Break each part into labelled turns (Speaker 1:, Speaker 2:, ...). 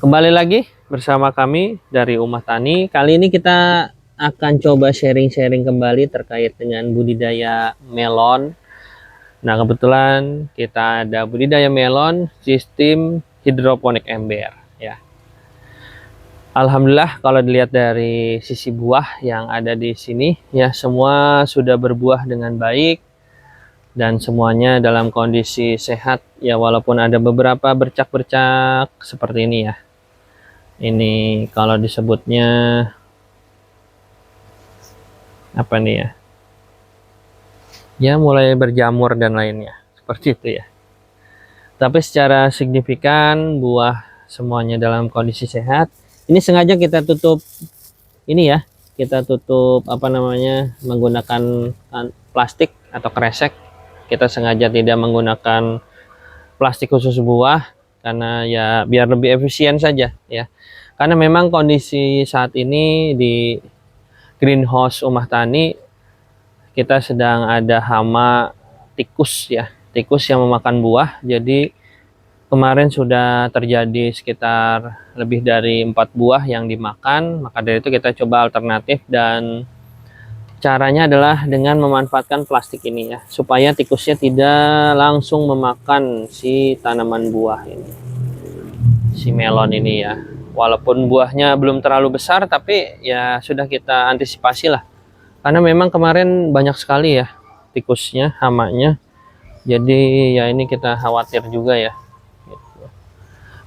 Speaker 1: Kembali lagi bersama kami dari Umah Tani. Kali ini kita akan coba sharing-sharing kembali terkait dengan budidaya melon. Nah, kebetulan kita ada budidaya melon sistem hidroponik ember ya. Alhamdulillah kalau dilihat dari sisi buah yang ada di sini ya, semua sudah berbuah dengan baik dan semuanya dalam kondisi sehat ya, walaupun ada beberapa bercak-bercak seperti ini ya. Ini kalau disebutnya apa nih ya? Ya mulai berjamur dan lainnya. Seperti itu ya. Tapi secara signifikan buah semuanya dalam kondisi sehat. Ini sengaja kita tutup ini ya. Kita tutup apa namanya? Menggunakan plastik atau kresek. Kita sengaja tidak menggunakan plastik khusus buah karena ya biar lebih efisien saja ya. Karena memang kondisi saat ini di greenhouse Umah Tani kita sedang ada hama tikus ya, tikus yang memakan buah. Jadi kemarin sudah terjadi sekitar lebih dari 4 buah yang dimakan. Maka dari itu kita coba alternatif, dan caranya adalah dengan memanfaatkan plastik ini ya, supaya tikusnya tidak langsung memakan si tanaman buah ini, si melon ini ya. Walaupun buahnya belum terlalu besar, tapi ya sudah kita antisipasi lah. Karena memang kemarin banyak sekali ya tikusnya, hamanya. Jadi ya ini kita khawatir juga ya.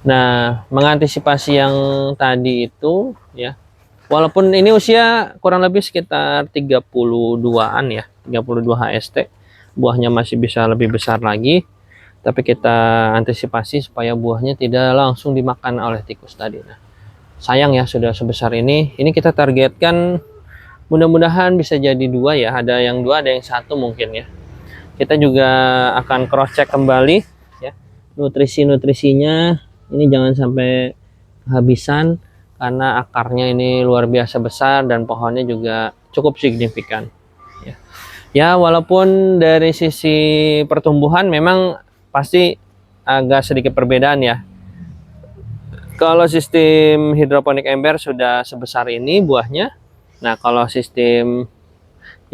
Speaker 1: Nah, mengantisipasi yang tadi itu ya. Walaupun ini usia kurang lebih sekitar 32-an ya, 32 HST. Buahnya masih bisa lebih besar lagi. Tapi kita antisipasi supaya buahnya tidak langsung dimakan oleh tikus tadi. Nah, sayang ya sudah sebesar ini. Ini kita targetkan mudah-mudahan bisa jadi 2 ya. Ada yang 2, ada yang 1 mungkin ya. Kita juga akan cross check kembali ya, nutrisinya. Ini jangan sampai kehabisan karena akarnya ini luar biasa besar dan pohonnya juga cukup signifikan ya. Ya walaupun dari sisi pertumbuhan memang pasti agak sedikit perbedaan ya. Kalau sistem hidroponik ember sudah sebesar ini buahnya. Nah, kalau sistem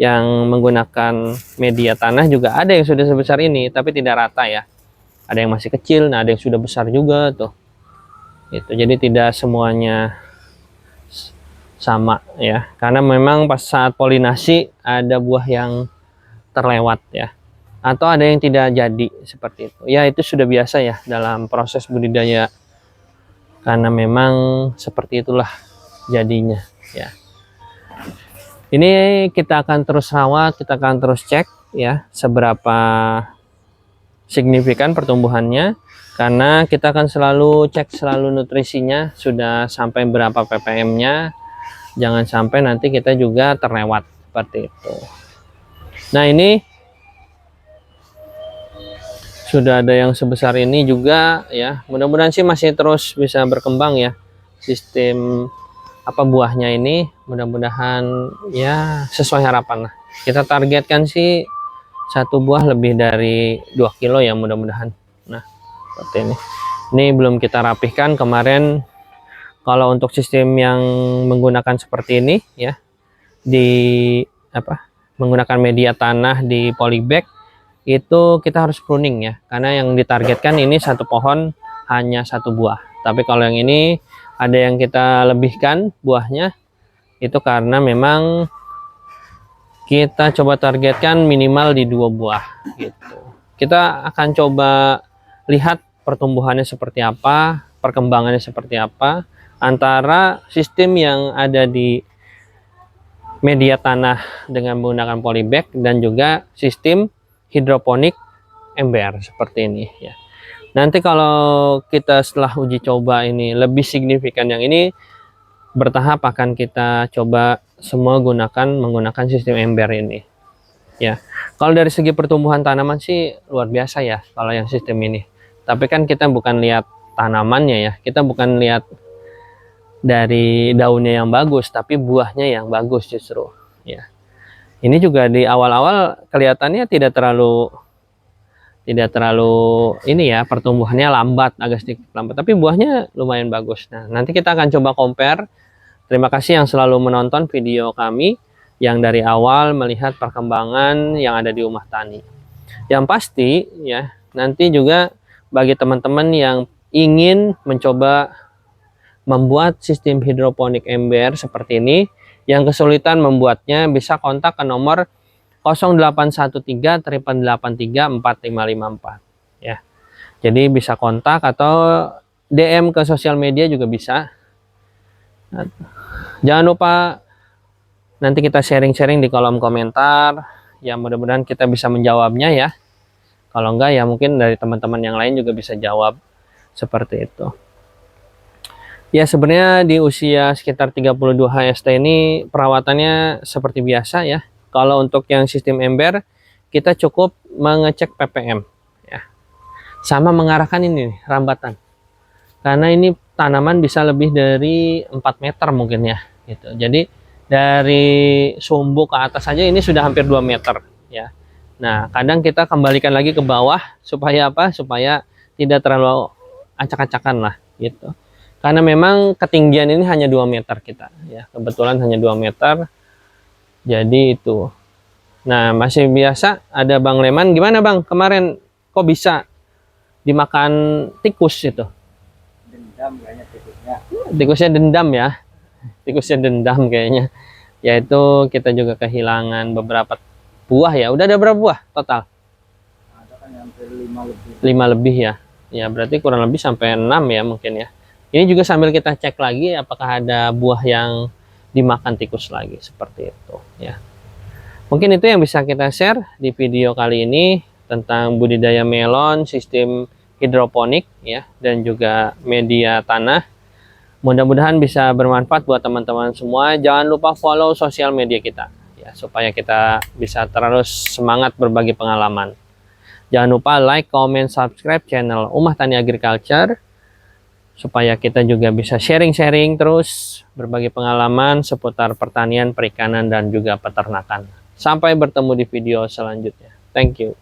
Speaker 1: yang menggunakan media tanah juga ada yang sudah sebesar ini, tapi tidak rata ya. Ada yang masih kecil, nah ada yang sudah besar juga tuh. Itu jadi tidak semuanya sama ya. Karena memang pas saat polinasi ada buah yang terlewat ya. Atau ada yang tidak jadi seperti itu. Ya itu sudah biasa ya dalam proses budidaya. Karena memang seperti itulah jadinya ya. Ini kita akan terus rawat, kita akan terus cek ya seberapa signifikan pertumbuhannya, karena kita akan selalu cek selalu nutrisinya sudah sampai berapa ppm-nya. Jangan sampai nanti kita juga terlewat seperti itu. Nah, ini sudah ada yang sebesar ini juga ya. Mudah-mudahan sih masih terus bisa berkembang ya sistem apa buahnya ini, mudah-mudahan ya sesuai harapan lah. Kita targetkan sih 1 buah lebih dari 2 kilo ya mudah-mudahan. Nah, seperti ini belum kita rapihkan kemarin. Kalau untuk sistem yang menggunakan seperti ini ya, di apa menggunakan media tanah di polybag, itu kita harus pruning ya, karena yang ditargetkan ini 1 pohon hanya 1 buah. Tapi kalau yang ini ada yang kita lebihkan buahnya, itu karena memang kita coba targetkan minimal di 2 buah gitu. Kita akan coba lihat pertumbuhannya seperti apa, perkembangannya seperti apa antara sistem yang ada di media tanah dengan menggunakan polybag dan juga sistem hidroponik ember seperti ini ya. Nanti kalau kita setelah uji coba ini lebih signifikan yang ini, bertahap akan kita coba semua menggunakan sistem ember ini ya. Kalau dari segi pertumbuhan tanaman sih luar biasa ya kalau yang sistem ini. Tapi kan kita bukan lihat tanamannya ya, kita bukan lihat dari daunnya yang bagus, tapi buahnya yang bagus justru ya. Ini juga di awal-awal kelihatannya tidak terlalu tidak terlalu ini ya, pertumbuhannya lambat, agak sedikit lambat, tapi buahnya lumayan bagus. Nah, nanti kita akan coba compare. Terima kasih yang selalu menonton video kami yang dari awal melihat perkembangan yang ada di Umah Tani. Yang pasti ya, nanti juga bagi teman-teman yang ingin mencoba membuat sistem hidroponik ember seperti ini, yang kesulitan membuatnya bisa kontak ke nomor 0813 883 4554 ya. Jadi bisa kontak atau DM ke sosial media juga bisa. Jangan lupa nanti kita sharing-sharing di kolom komentar. Ya mudah-mudahan kita bisa menjawabnya ya. Kalau enggak ya mungkin dari teman-teman yang lain juga bisa jawab seperti itu. Ya sebenarnya di usia sekitar 32 HST ini perawatannya seperti biasa ya. Kalau untuk yang sistem ember kita cukup mengecek ppm ya. Sama mengarahkan ini rambatan. Karena ini tanaman bisa lebih dari 4 meter mungkin ya gitu. Jadi dari sumbu ke atas saja ini sudah hampir 2 meter ya. Nah, kadang kita kembalikan lagi ke bawah supaya apa? Supaya tidak terlalu acak-acakan lah gitu. Karena memang ketinggian ini hanya 2 meter kita ya. Kebetulan hanya 2 meter. Jadi itu. Nah, masih biasa ada Bang Leman. Gimana Bang? Kemarin kok bisa dimakan tikus itu?
Speaker 2: Dendam kayaknya tikusnya.
Speaker 1: Tikusnya dendam ya. Tikusnya dendam kayaknya. Yaitu kita juga kehilangan beberapa buah ya. Udah ada berapa buah total?
Speaker 2: Ada kan hampir 5 lebih.
Speaker 1: 5 lebih ya. Ya berarti kurang lebih sampai 6 ya mungkin ya. Ini juga sambil kita cek lagi apakah ada buah yang dimakan tikus lagi seperti itu ya. Mungkin itu yang bisa kita share di video kali ini tentang budidaya melon, sistem hidroponik ya, dan juga media tanah. Mudah-mudahan bisa bermanfaat buat teman-teman semua. Jangan lupa follow sosial media kita ya, supaya kita bisa terus semangat berbagi pengalaman. Jangan lupa like, comment, subscribe channel Umah Tani Agriculture supaya kita juga bisa sharing-sharing terus berbagi pengalaman seputar pertanian, perikanan, dan juga peternakan. Sampai bertemu di video selanjutnya. Thank you.